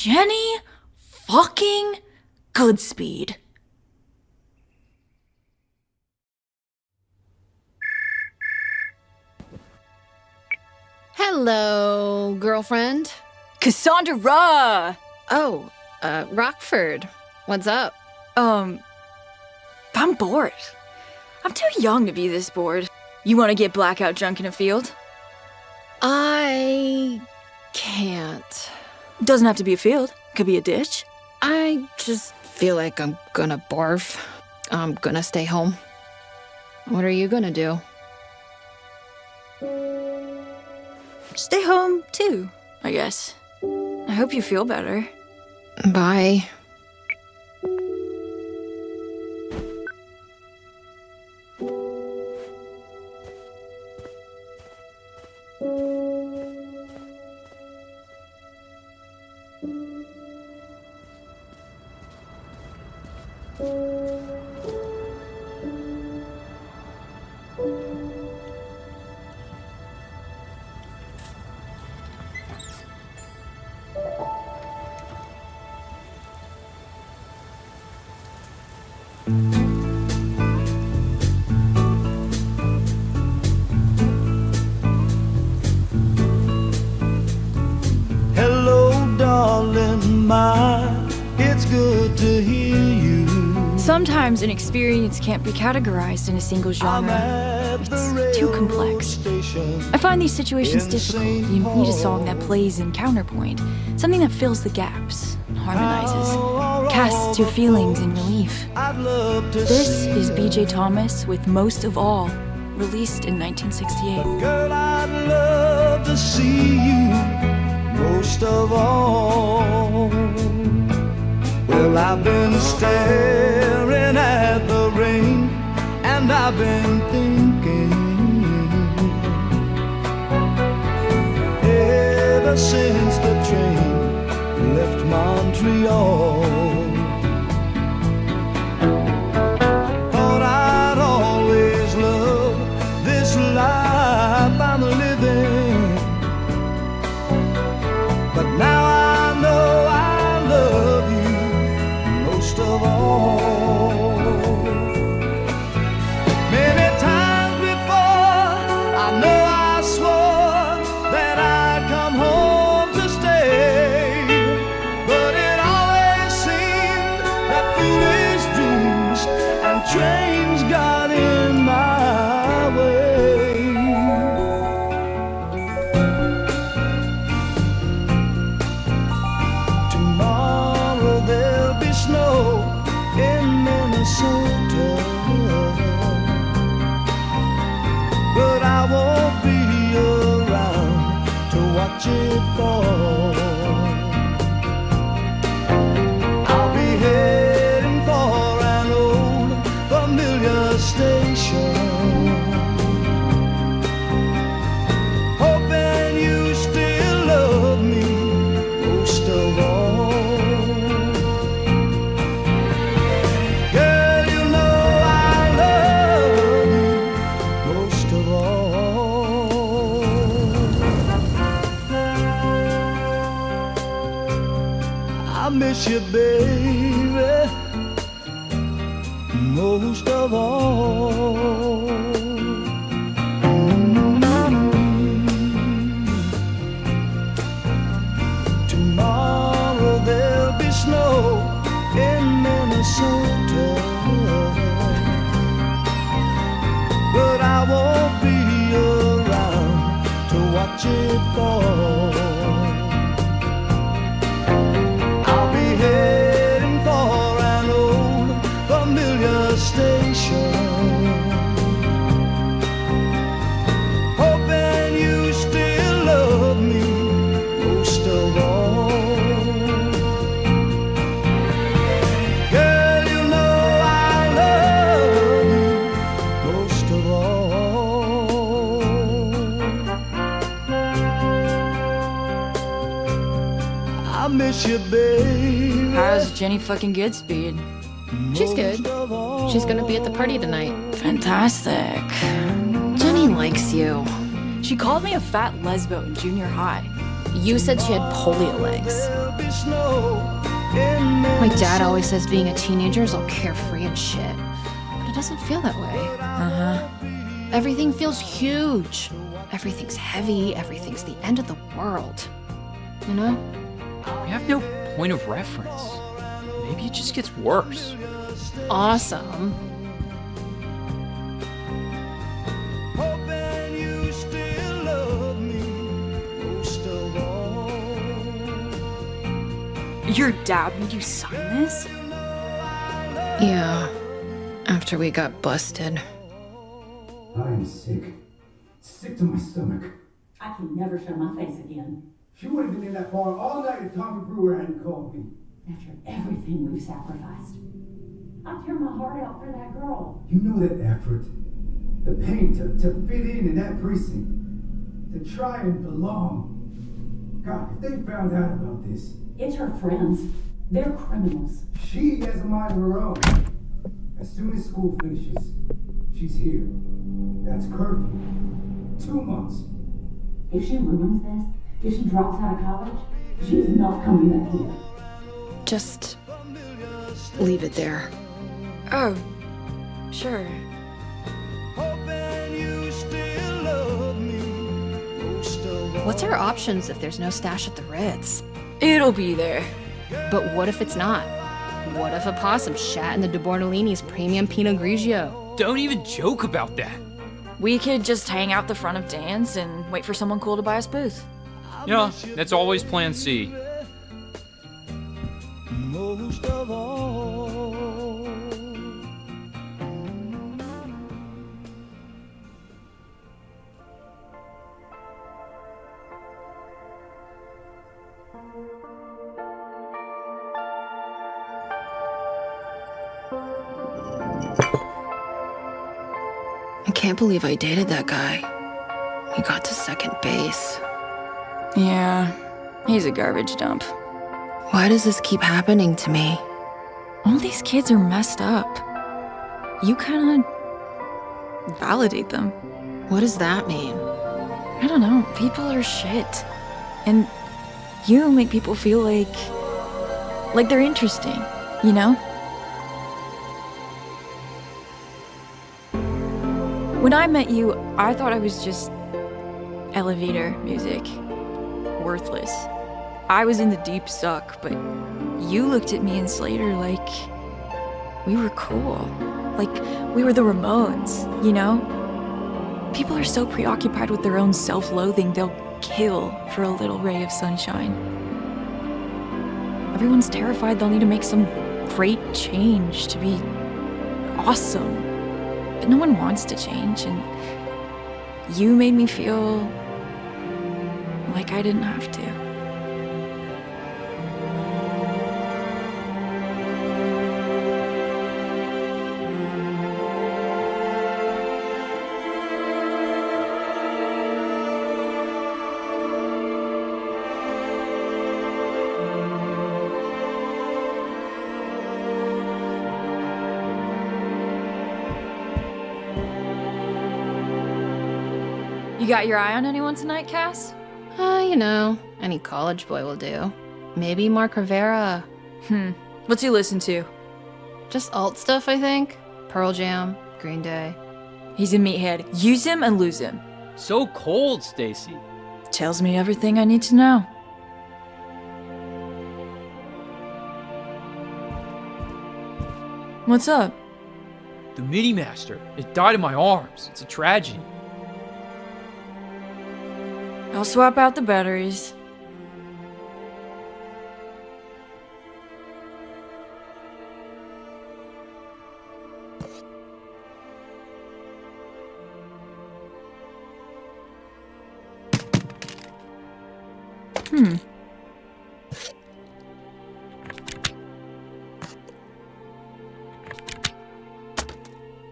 Jenny fucking Gudspid. Hello, girlfriend. Cassandra! Oh, Rockford. What's up? I'm bored. I'm too young to be this bored. You want to get blackout drunk in a field? I can't. Doesn't have to be a field. Could be a ditch. I just feel like I'm gonna barf. I'm gonna stay home. What are you gonna do? Stay home, too, I guess. I hope you feel better. Bye. It's good to hear you. Sometimes an experience can't be categorized in a single genre. It's too complex. I find these situations difficult. You need a song that plays in counterpoint, something that fills the gaps, harmonizes, casts your feelings in relief. This is B.J. Thomas with Most of All, released in 1968. Girl, I'd love to see you most of all. Well, I've been staring at the rain, and I've been thinking ever since the train left Montreal. Thought I'd always love this life I'm living, but now I know I love you most of all. Many times before, I know I swore that I'd come home to stay, but it always seemed that foolish dreams and trains got in my way. Tomorrow there'll be snow in Minnesota, but I won't be around to watch it fall. I'll be heading for an old familiar station, hoping you still love me most of all. Girl, you know I love you most of all. I miss you, baby, most of all. Tomorrow there'll be snow in Minnesota, but I won't be around to watch it fall. I'll be heading for an old familiar station, hoping you still love me most of all. Girl, you know I love you most of all. I miss you, baby. How's Jenny fucking Gudspid? She's good. She's gonna be at the party tonight. Fantastic. Jenny likes you. She called me a fat lesbo in junior high. You said she had polio legs. My dad always says being a teenager is all carefree and shit. But it doesn't feel that way. Uh-huh. Everything feels huge. Everything's heavy. Everything's the end of the world. You know? We have no point of reference. Maybe it just gets worse. Awesome. Hoping you still love me most of all. Your dad made you sign this? Yeah. After we got busted. I am sick. Sick to my stomach. I can never show my face again. She would have been in that bar all night if Tommy Brewer hadn't called me. After everything we've sacrificed. I tear my heart out for that girl. You know that effort. The pain to fit in that precinct. To try and belong. God, if they found out about this. It's her friends. They're criminals. She has a mind of her own. As soon as school finishes, she's here. That's curfew. 2 months. If she ruins this, if she drops out of college, she's not coming back here. Just leave it there. Oh, sure. Hoping you still love me most of all. What's our options if there's no stash at the Ritz? It'll be there. But what if it's not? What if a possum shat in the De Bortolini's premium Pinot Grigio? Don't even joke about that. We could just hang out the front of Dan's and wait for someone cool to buy us booze. Yeah, that's always plan C. Most of all. I can't believe I dated that guy. He got to second base. Yeah, he's a garbage dump. Why does this keep happening to me? All these kids are messed up. You kinda validate them. What does that mean? I don't know, people are shit. And you make people feel like they're interesting, you know? When I met you, I thought I was just elevator music. Worthless. I was in the deep suck, but you looked at me and Slater like we were cool. Like we were the Ramones, you know? People are so preoccupied with their own self-loathing, they'll kill for a little ray of sunshine. Everyone's terrified they'll need to make some great change to be awesome. But no one wants to change, and you made me feel like I didn't have to. You got your eye on anyone tonight, Cass? You know, any college boy will do. Maybe Mark Rivera. What's he listen to? Just alt stuff, I think. Pearl Jam, Green Day. He's a meathead. Use him and lose him. So cold, Stacy. Tells me everything I need to know. What's up? The Mini Master. It died in my arms. It's a tragedy. I'll swap out the batteries.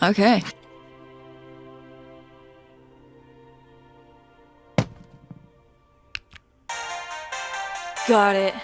Okay. Got it.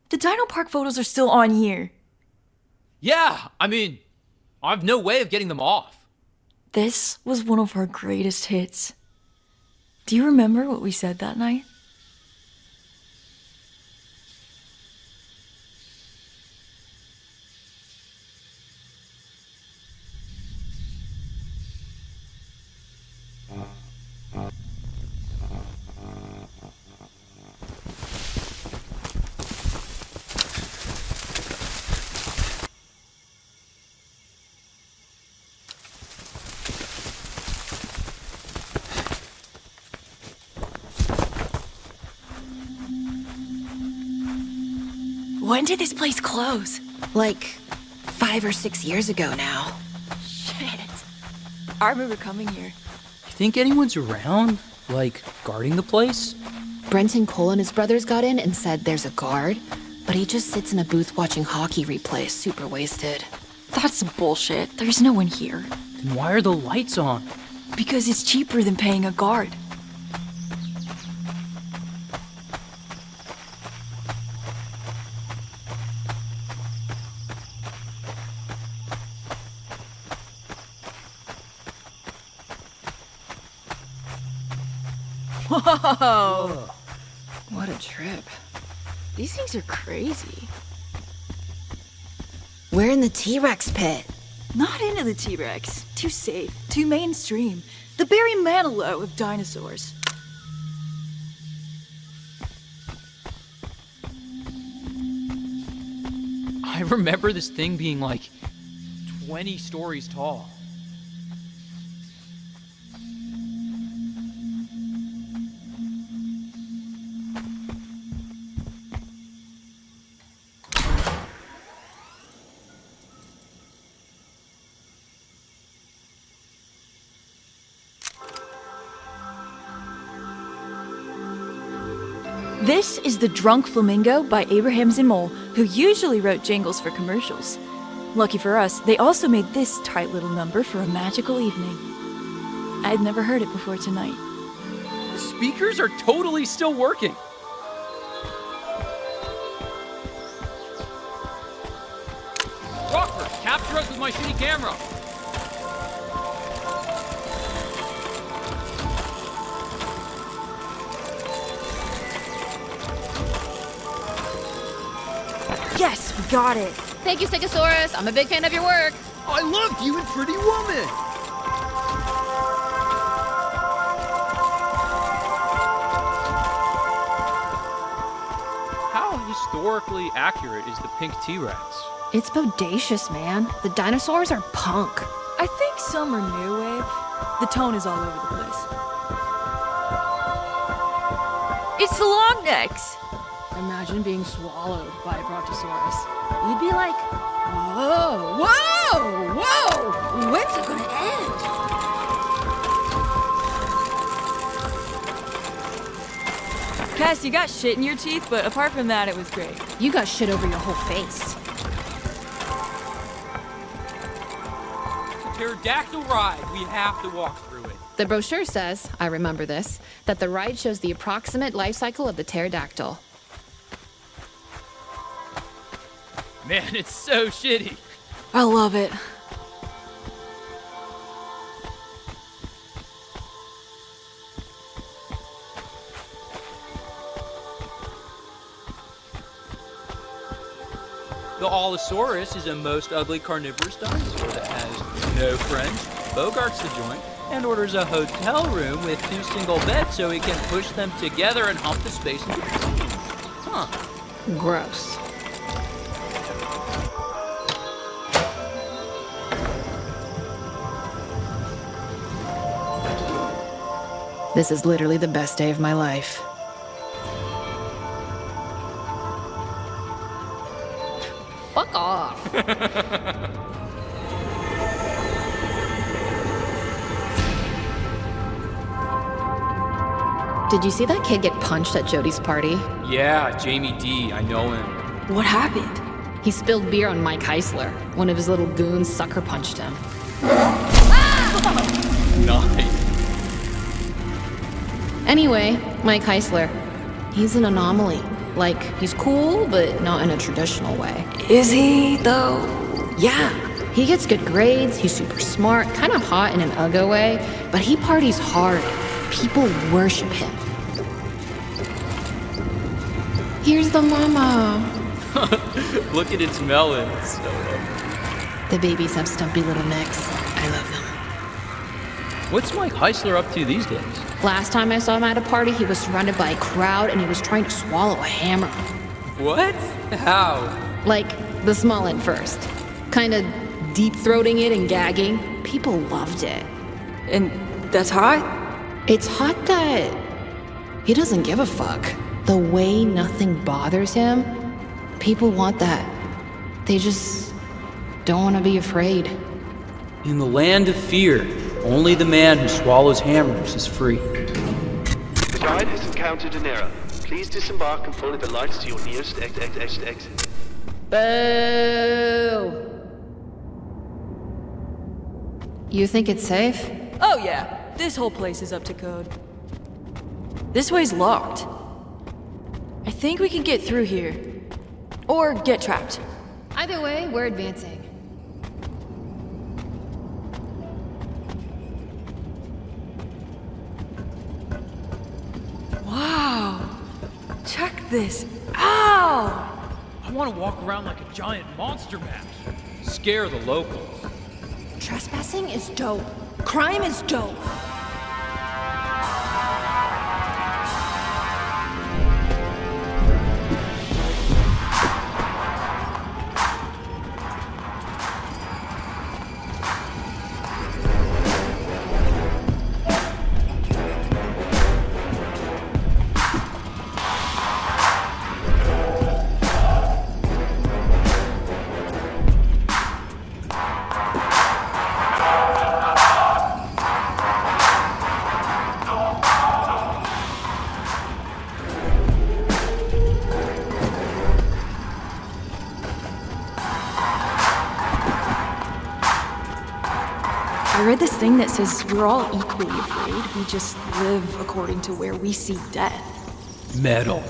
The Dinopark photos are still on here. Yeah, I mean, I have no way of getting them off. This was one of our greatest hits. Do you remember what we said that night? When did this place close? Like 5 or 6 years ago now. Shit. I remember coming here. You think anyone's around? Like, guarding the place? Brenton Cole and his brothers got in and said there's a guard, but he just sits in a booth watching hockey replays, super wasted. That's bullshit. There's no one here. Then why are the lights on? Because it's cheaper than paying a guard. Whoa! What a trip. These things are crazy. We're in the T-Rex pit. Not into the T-Rex. Too safe. Too mainstream. The Barry Manilow of dinosaurs. I remember this thing being like 20 stories tall. This is The Drunk Flamingo by Abraham Zimmel, who usually wrote jingles for commercials. Lucky for us, they also made this tight little number for a magical evening. I'd never heard it before tonight. The speakers are totally still working. Rockford, capture us with my shitty camera. Yes, we got it. Thank you, Stegosaurus. I'm a big fan of your work. I loved you in Pretty Woman. How historically accurate is the pink T-Rex? It's bodacious, man. The dinosaurs are punk. I think some are new wave. The tone is all over the place. It's the long necks. Imagine being swallowed by a brontosaurus. You'd be like, whoa, whoa, whoa! When's it gonna end? Cass, you got shit in your teeth, but apart from that, it was great. You got shit over your whole face. Pterodactyl ride. We have to walk through it. The brochure says, I remember this, that the ride shows the approximate life cycle of the pterodactyl. Man, it's so shitty. I love it. The Allosaurus is a most ugly carnivorous dinosaur that has no friends, bogarts the joint, and orders a hotel room with 2 single beds so he can push them together and hump the space in between. Huh. Gross. This is literally the best day of my life. Fuck off. Did you see that kid get punched at Jody's party? Yeah, Jamie D. I know him. What happened? He spilled beer on Mike Heisler. One of his little goons sucker punched him. Nice. Anyway, Mike Heisler. He's an anomaly. Like, he's cool, but not in a traditional way. Is he, though? Yeah, he gets good grades, he's super smart, kind of hot in an uggo way, but he parties hard. People worship him. Here's the mama. Look at its melons. The babies have stumpy little necks. I love them. What's Mike Heisler up to these days? Last time I saw him at a party, he was surrounded by a crowd and he was trying to swallow a hammer. What? How? Like, the small end first. Kinda deep-throating it and gagging. People loved it. And that's hot? It's hot that he doesn't give a fuck. The way nothing bothers him, people want that. They just don't want to be afraid. In the land of fear, only the man who swallows hammers is free. The guide has encountered an error. Please disembark and follow the lights to your nearest exit. Boo! You think it's safe? Oh yeah, this whole place is up to code. This way's locked. I think we can get through here. Or get trapped. Either way, we're advancing. Wow! Check this out! I want to walk around like a giant monster mash. Scare the locals. Trespassing is dope. Crime is dope. I read this thing that says we're all equally afraid. We just live according to where we see death. Metal.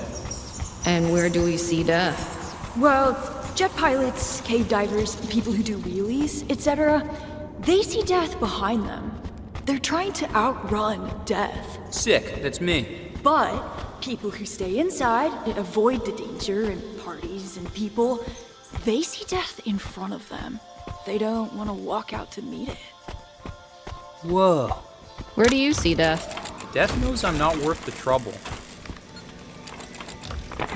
And where do we see death? Well, jet pilots, cave divers, people who do wheelies, etc., they see death behind them. They're trying to outrun death. Sick, that's me. But people who stay inside, avoid the danger and parties and people, they see death in front of them. They don't want to walk out to meet it. Whoa. Where do you see death? Death knows I'm not worth the trouble.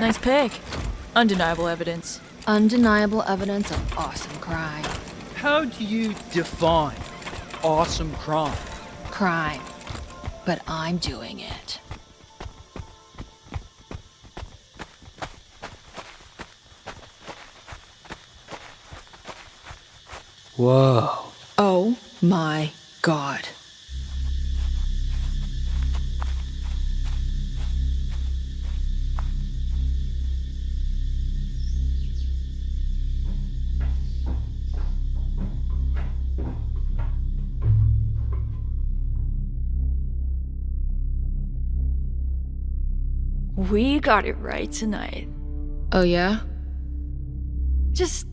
Nice pick. Undeniable evidence. Undeniable evidence of awesome crime. How do you define awesome crime? Crime. But I'm doing it. Whoa. Oh my God. We got it right tonight. Oh yeah? Just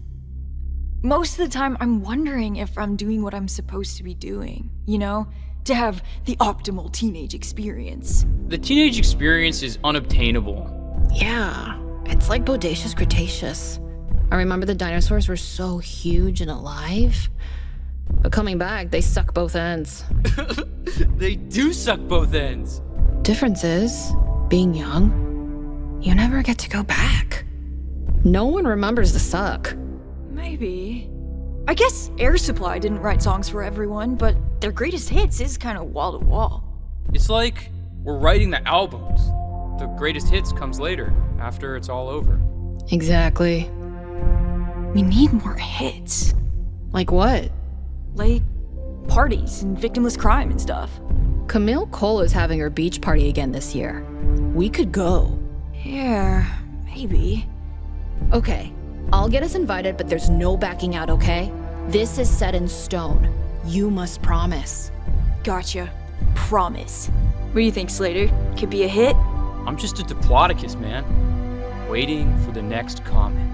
most of the time, I'm wondering if I'm doing what I'm supposed to be doing, you know? To have the optimal teenage experience. The teenage experience is unobtainable. Yeah. It's like Bodacious Cretaceous. I remember the dinosaurs were so huge and alive. But coming back, they suck both ends. They do suck both ends. Difference is, being young, you never get to go back. No one remembers the suck. Maybe. I guess Air Supply didn't write songs for everyone, but their greatest hits is kind of wall to wall. It's like we're writing the albums. The greatest hits comes later, after it's all over. Exactly. We need more hits. Like what? Like parties and victimless crime and stuff. Camille Cole is having her beach party again this year. We could go. Yeah, maybe. Okay, I'll get us invited, but there's no backing out, okay? This is set in stone. You must promise. Gotcha. Promise. What do you think, Slater? Could be a hit? I'm just a diplodocus, man. Waiting for the next comment.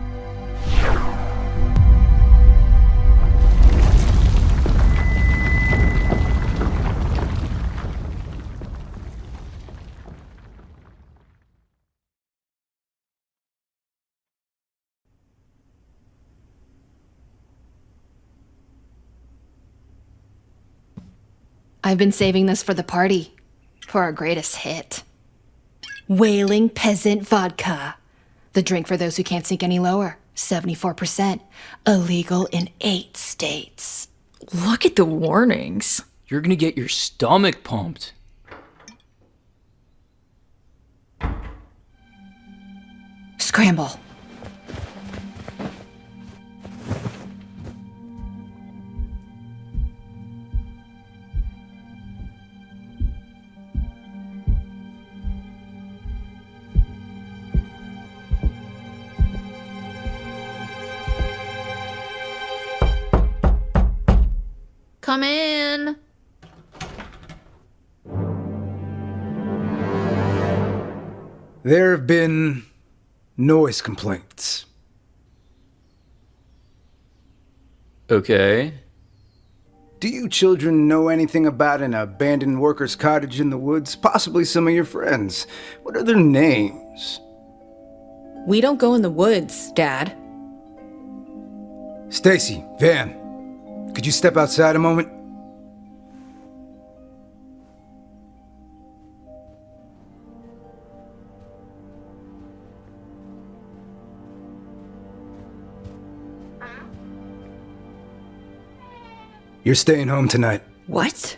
I've been saving this for the party. For our greatest hit. Wailing Peasant Vodka. The drink for those who can't sink any lower. 74%. Illegal in 8 states. Look at the warnings. You're gonna get your stomach pumped. Scramble. Come in. There have been noise complaints. Okay. Do you children know anything about an abandoned worker's cottage in the woods? Possibly some of your friends. What are their names? We don't go in the woods, Dad. Stacy, Van, could you step outside a moment? You're staying home tonight. What?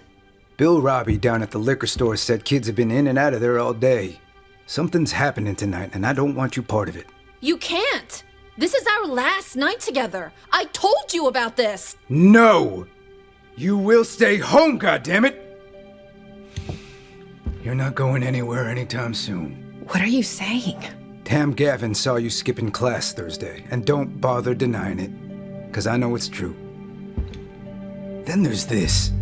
Bill Robbie down at the liquor store said kids have been in and out of there all day. Something's happening tonight, and I don't want you part of it. You can't! This is our last night together. I told you about this. No! You will stay home, goddammit! You're not going anywhere anytime soon. What are you saying? Tam Gavin saw you skipping class Thursday, and don't bother denying it, because I know it's true. Then there's this.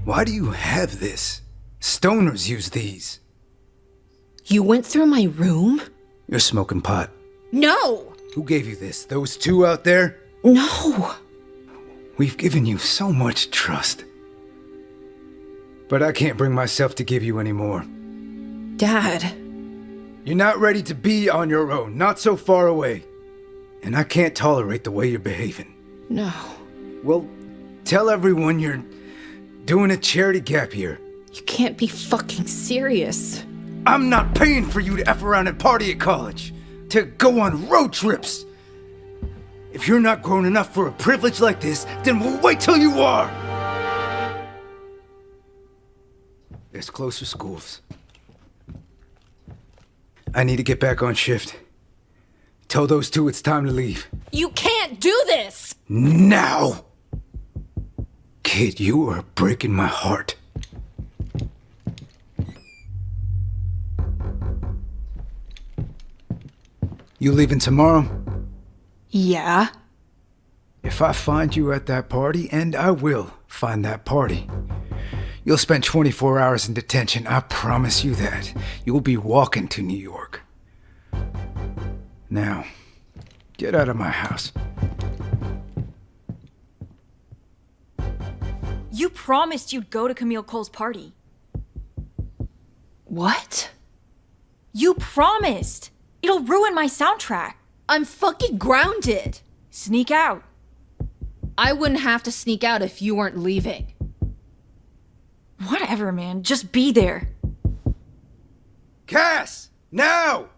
Why do you have this? Stoners use these. You went through my room? You're smoking pot. No! Who gave you this? Those two out there? No! We've given you so much trust. But I can't bring myself to give you any more. Dad. You're not ready to be on your own, not so far away. And I can't tolerate the way you're behaving. No. Well, tell everyone you're doing a charity gap year. You can't be fucking serious. I'm not paying for you to F around and party at college, to go on road trips. If you're not grown enough for a privilege like this, then we'll wait till you are. There's closer schools. I need to get back on shift. Tell those two it's time to leave. You can't do this! Now! Kid, you are breaking my heart. You leaving tomorrow? Yeah? If I find you at that party, and I will find that party, you'll spend 24 hours in detention. I promise you that. You'll be walking to New York. Now, get out of my house. You promised you'd go to Camille Cole's party. What? You promised! It'll ruin my soundtrack. I'm fucking grounded. Sneak out. I wouldn't have to sneak out if you weren't leaving. Whatever, man. Just be there. Cass! Now!